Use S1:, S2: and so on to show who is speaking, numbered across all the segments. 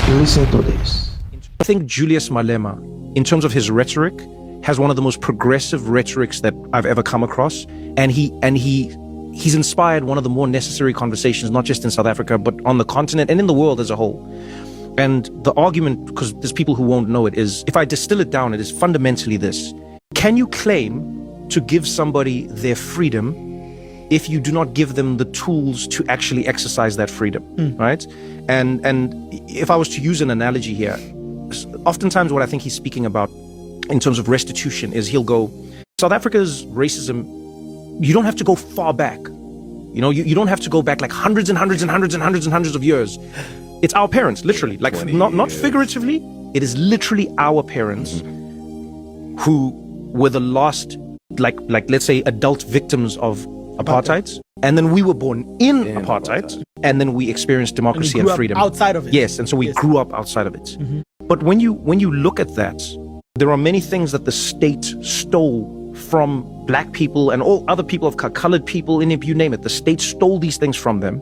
S1: Listen to this.
S2: I think Julius Malema, in terms of his rhetoric, has one of the most progressive rhetorics that I've ever come across. And he's inspired one of the more necessary conversations, not just in South Africa, but on the continent and in the world as a whole. And the argument, because there's people who won't know it, is, if I distill it down, it is fundamentally this. Can you claim to give somebody their freedom if you do not give them the tools to actually exercise that freedom, right? And if I was to use an analogy here, oftentimes what I think he's speaking about in terms of restitution is he'll go, South Africa's racism, you don't have to go far back. You know, you don't have to go back like hundreds and hundreds and hundreds and hundreds and hundreds of years. It's our parents, literally, like not figuratively. It is literally our parents who were the last, like let's say, adult victims of apartheid. And then we were born in apartheid, and then we experienced democracy and freedom
S3: outside of it.
S2: Yes, and so we grew up outside of it. But when you look at that, there are many things that the state stole from black people and all other people of colored people, and if you name it, the state stole these things from them,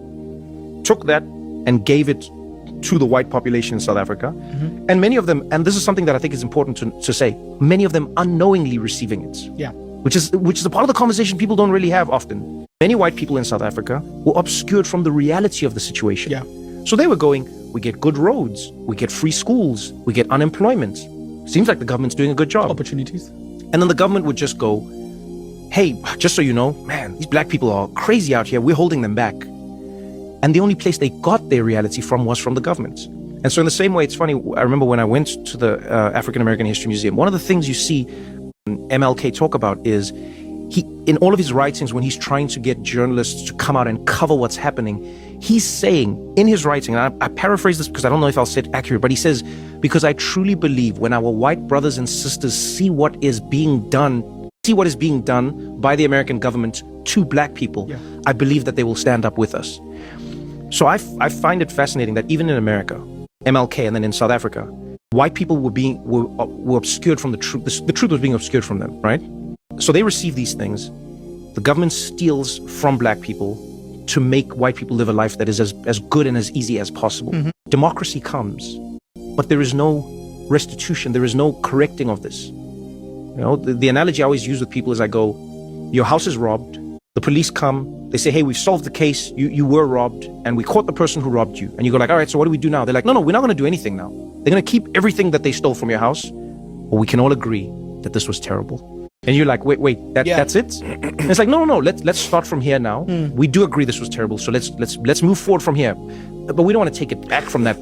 S2: took that and gave it to the white population in South Africa. And many of them, and this is something that I think is important to say, many of them unknowingly receiving it.
S3: Yeah.
S2: Which is a part of the conversation people don't really have often. Many white people in South Africa were obscured from the reality of the situation.
S3: Yeah.
S2: So they were going, we get good roads, we get free schools, we get unemployment. Seems like the government's doing a good job.
S3: Opportunities.
S2: And then the government would just go, hey, just so you know, man, these black people are crazy out here. We're holding them back. And the only place they got their reality from was from the government. And so in the same way, it's funny, I remember when I went to the African American History Museum, one of the things you see MLK talk about is in all of his writings, when he's trying to get journalists to come out and cover what's happening, he's saying in his writing, and I paraphrase this because I don't know if I'll say it accurate, but he says, because I truly believe when our white brothers and sisters see what is being done by the American government to black people, I believe that they will stand up with us. So I find it fascinating that even in America, MLK, and then in South Africa, white people were obscured from the truth. The truth was being obscured from them, right? So they receive these things. The government steals from black people to make white people live a life that is as good and as easy as possible. Democracy comes, but there is no restitution. There is no correcting of this. You know, the analogy I always use with people is I go, your house is robbed. The police come, they say, hey, we've solved the case, you were robbed, and we caught the person who robbed you. And you go like, all right, so what do we do now? They're like, no, we're not gonna do anything now. They're gonna keep everything that they stole from your house, but we can all agree that this was terrible. And you're like, wait, that's it? And it's like, no, let's start from here now. We do agree this was terrible, so let's move forward from here. But we don't want to take it back from that